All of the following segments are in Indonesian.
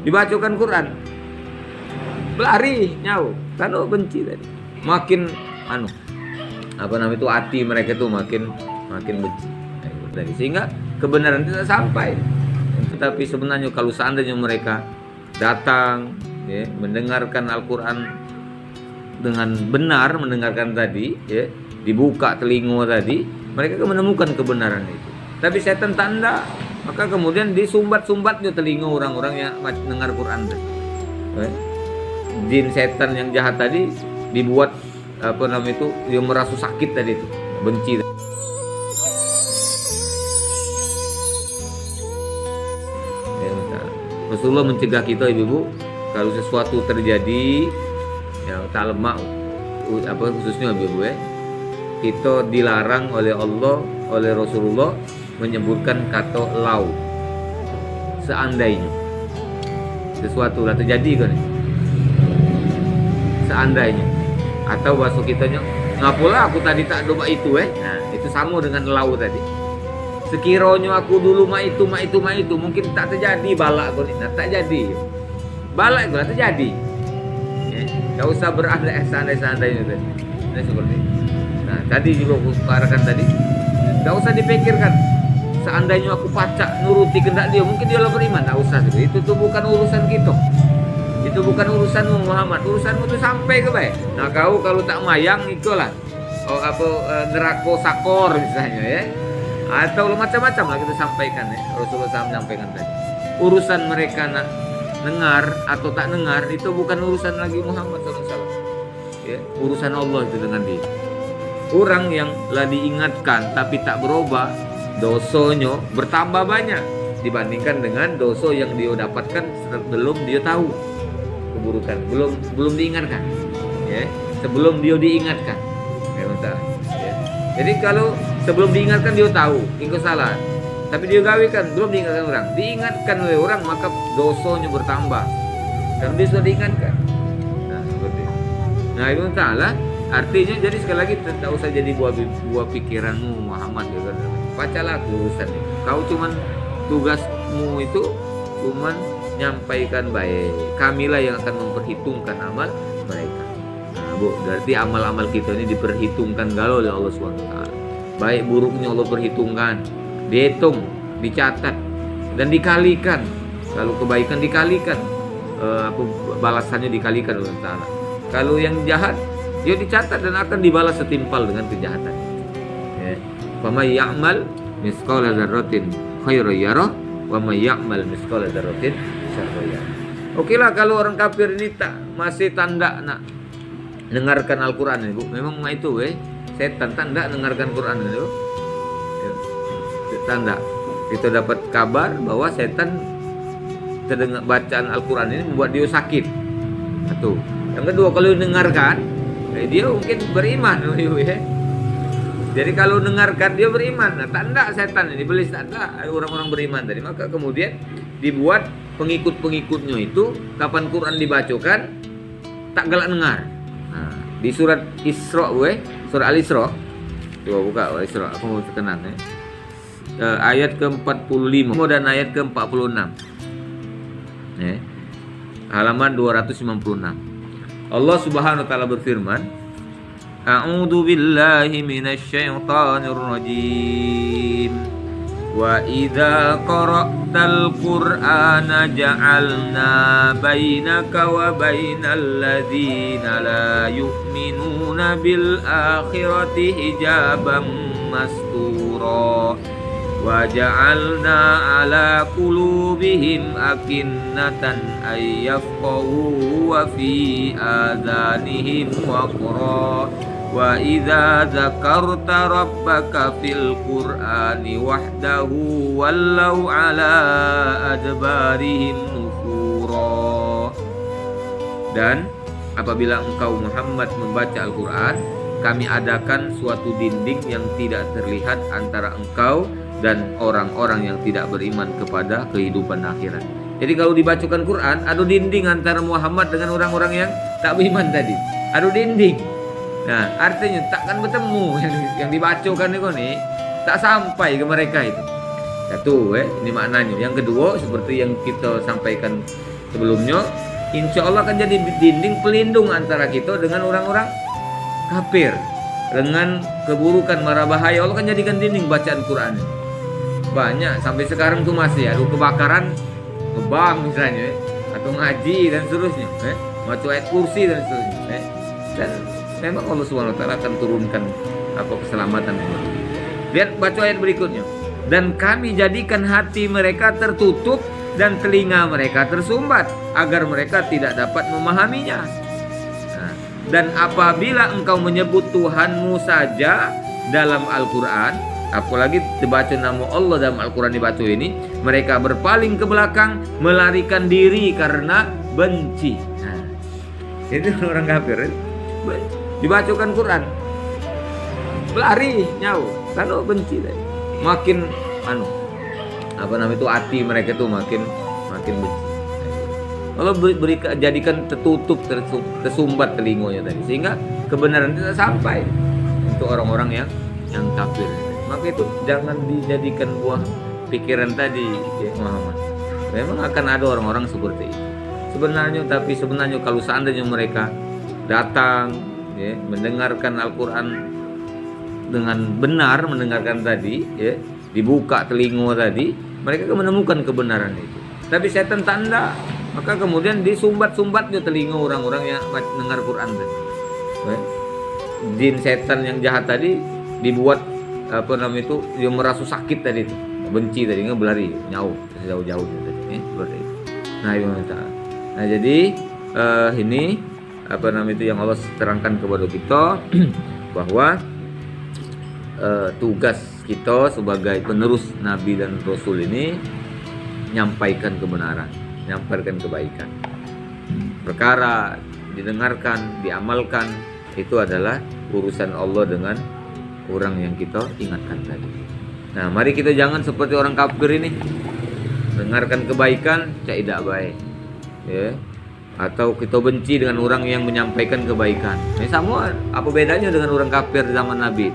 dibacakan Quran, berlari nyawa, karena benci tadi. Makin itu hati mereka tuh makin benci. Sehingga kebenaran tidak sampai. Tetapi sebenarnya kalau seandainya mereka datang ya, mendengarkan Al-Quran dengan benar, mendengarkan tadi ya, dibuka telinga tadi, mereka akan menemukan kebenaran itu. Tapi setan tanda, maka kemudian disumbat-sumbatnya telinga orang-orang yang mendengar Quran tadi. Jin setan yang jahat tadi dibuat dia merasa sakit tadi itu, benci. Rasulullah mencegah kita ibu-ibu, kalau sesuatu terjadi yang tak lemak khususnya ibu-ibu kita dilarang oleh Allah, oleh Rasulullah menyebutkan kata lau. Seandainya sesuatu lah terjadi kan, seandainya, atau bahasa kitanya ngapalah aku tadi tak doa itu nah itu sama dengan lau tadi. Sekiranya aku dulu ma itu mungkin tak terjadi balak kau ini, tak jadi balak itu tak terjadi. Tak usah berandai seandainya tadi. Nah seperti itu. Nah tadi juga aku katakan tadi, tak usah dipikirkan. Seandainya aku pacak nuruti kehendak dia, mungkin dia beriman. Tak usah itu tuh bukan urusan kita. Itu bukan urusanmu Muhammad, urusanmu tuh sampai ke baik. Nah kau kalau tak mayang itulah neraka sakor misalnya ya. Atau macam-macam lah kita sampaikan ya. Rasulullah SAW menyampaikan tadi. Urusan mereka nak dengar atau tak dengar itu bukan urusan lagi Muhammad SAW. Ya, urusan Allah itu dengan dia. Orang yang lah diingatkan tapi tak berubah, dosanya bertambah banyak dibandingkan dengan dosa yang dia dapatkan sebelum dia tahu keburukan, belum diingatkan. Ya, sebelum dia diingatkan. Ya. Jadi kalau sebelum diingatkan dia tahu, engkau salah. Tapi dia gawikan, belum diingatkan orang. Diingatkan oleh orang maka dosanya bertambah. Karena dia sudah diingatkan. Nah, seperti itu. Nah, itu ta'ala artinya jadi sekali lagi tidak usah jadi buah pikiranmu Muhammad ya kan. Bacalah urusan itu. Kau cuman tugasmu itu cuman nyampaikan baik. Kamilah yang akan memperhitungkan amal mereka. Nah, berarti amal-amal kita ini diperhitungkan galau oleh Allah SWT. Baik buruknya Allah perhitungkan, dihitung, dicatat, dan dikalikan. Kalau kebaikan dikalikan, balasannya dikalikan oleh Allah. Kalau yang jahat, dia dicatat dan akan dibalas setimpal dengan kejahatan. Faman ya'mal mithqala dzarratin khairan yarah, wa may ya'mal mithqala dzarratin syarran yarah. Oke lah kalau orang kafir ini masih tanda nak dengarkan Al-Quran ini, Bu. Memang itu setan tanda dengarkan Quran itu. Tanda kita dapat kabar bahwa setan terdengar bacaan Al-Quran ini membuat dia sakit. Satu. Yang kedua kalau dengarkan dia mungkin beriman. Jadi kalau dengarkan dia beriman. Nah, tanda setan ini iblis tanda orang-orang beriman tadi. Maka kemudian dibuat pengikut-pengikutnya itu kapan Quran dibacakan tak galak dengar. Nah, di surat Isra surah Al-Isra. Coba buka Al-Isra, aku mau kenal ayat ke-45 dan ayat ke-46. Halaman 296. Allah Subhanahu wa taala berfirman, A'udzu billahi minasy syaithanir rajim. Wa idza qara'tal Qur'ana ja'alna bainaka wa bainal ladzina la yu'minuna bil akhirati hijaban mastura wa ja'alna ala qulubihim akinnatan ay yafqahu wa fi adhanihim waqra wa idza dzakarta rabbaka fil qur'ani wahdahu wallau ala adbarihim nufura. Dan apabila engkau Muhammad membaca Al-Quran, kami adakan suatu dinding yang tidak terlihat antara engkau dan orang-orang yang tidak beriman kepada kehidupan akhirat. Jadi kalau dibacakan Quran, ada dinding antara Muhammad dengan orang-orang yang tak beriman tadi. Ada dinding. Nah, artinya takkan bertemu yang dibacakan itu nih, tak sampai ke mereka itu. Satu, ini maknanya. Yang kedua, seperti yang kita sampaikan sebelumnya, insya Allah akan jadi dinding pelindung antara kita dengan orang-orang kafir. Dengan keburukan mara bahaya, Allah akan jadikan dinding bacaan Quran. Banyak sampai sekarang tuh masih ada kebakaran ngebang misalnya, atau ngaji dan seterusnya, baca ayat kursi dan seterusnya. Dan memang Allah SWT akan turunkan keselamatan. Lihat baca ayat berikutnya. Dan kami jadikan hati mereka tertutup dan telinga mereka tersumbat agar mereka tidak dapat memahaminya. Nah, dan apabila engkau menyebut Tuhanmu saja dalam Al-Quran, apalagi dibaca nama Allah dalam Al-Quran dibaca ini, mereka berpaling ke belakang, melarikan diri karena benci. Nah, itu orang kafir dibacakan Quran, pelari nyawa karena benci. Makin hati mereka tuh makin benci. Allah jadikan tertutup, tersumbat telinganya tadi, sehingga kebenaran tidak sampai untuk orang-orang yang kafir. Maka itu jangan dijadikan buah pikiran tadi, ya Muhammad. Memang akan ada orang-orang seperti itu. Sebenarnya kalau seandainya mereka datang, ya, mendengarkan Al-Quran dengan benar, mendengarkan tadi, ya, dibuka telinga tadi, mereka akan menemukan kebenaran itu. Tapi setan tanda, maka kemudian disumbat-sumbatnya telinga orang-orang yang mendengar Quran tadi. Ya. Jin setan yang jahat tadi dibuat dia merasa sakit tadi itu, benci tadi, berlari jauh tadi, seperti itu. Nah jadi ini yang Allah terangkan kepada kita bahwa tugas kita sebagai penerus Nabi dan Rasul ini nyampaikan kebenaran, nyampaikan kebaikan. Perkara didengarkan, diamalkan, itu adalah urusan Allah dengan orang yang kita ingatkan tadi. Nah, mari kita jangan seperti orang kafir ini, dengarkan kebaikan tidak baik, ya, atau kita benci dengan orang yang menyampaikan kebaikan. Ini sama, apa bedanya dengan orang kafir zaman Nabi?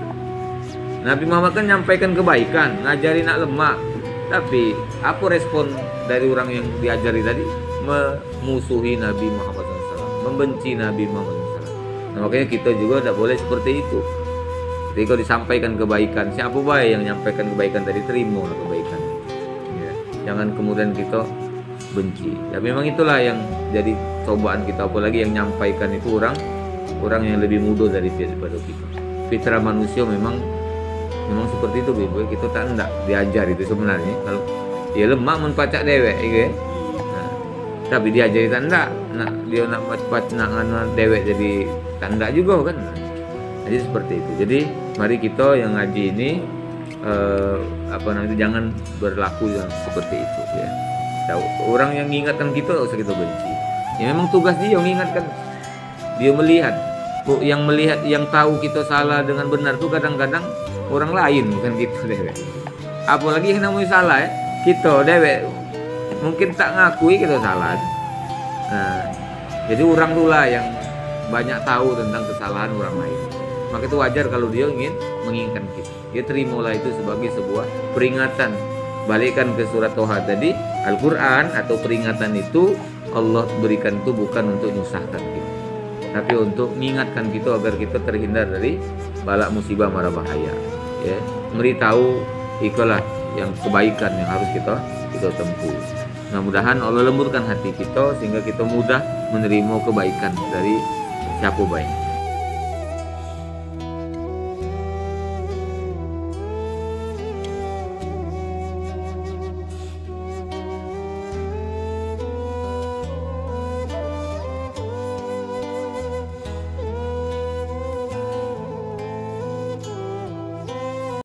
Nabi Muhammad kan menyampaikan kebaikan, ngajari nak lemak, tapi apa respon dari orang yang diajari tadi? Memusuhi Nabi Muhammad SAW, membenci Nabi Muhammad SAW. Nah, makanya kita juga tidak boleh seperti itu. Ketika disampaikan kebaikan, siapa baik yang menyampaikan kebaikan tadi, terimalah kebaikan. Ya, jangan kemudian kita benci. Ya memang itulah yang jadi cobaan kita, apalagi yang menyampaikan itu orang yang lebih muda daripada kita. Fitrah manusia memang seperti itu, Bibu. Kita tak hendak diajar itu sebenarnya. Kalau dia lemah menpacak dewek, gitu. Nah, tapi diajari tak hendak. Dia nak dewek jadi tak hendak juga kan. Jadi seperti itu. Jadi mari kita yang ngaji ini jangan berlaku yang seperti itu, ya. Orang yang mengingatkan kita tak usah kita benci. Ya memang tugas dia yang mengingatkan. Dia melihat, yang tahu kita salah dengan benar tuh kadang-kadang orang lain, bukan kita dewek. Apalagi yang namanya salah, ya, kita dewek mungkin tak ngakui kita salah. Nah, jadi orang itulah yang banyak tahu tentang kesalahan orang lain. Maka itu wajar kalau dia ingin mengingatkan kita. Dia terimalah itu sebagai sebuah peringatan. Balikkan ke surat Toha tadi, Al-Quran atau peringatan itu Allah berikan itu bukan untuk menyusahkan kita, tapi untuk mengingatkan kita agar kita terhindar dari balak musibah mara bahaya. Ya, memberitahu itulah yang kebaikan yang harus kita tempuh. Mudah-mudahan Allah lembutkan hati kita sehingga kita mudah menerima kebaikan dari siapa baik.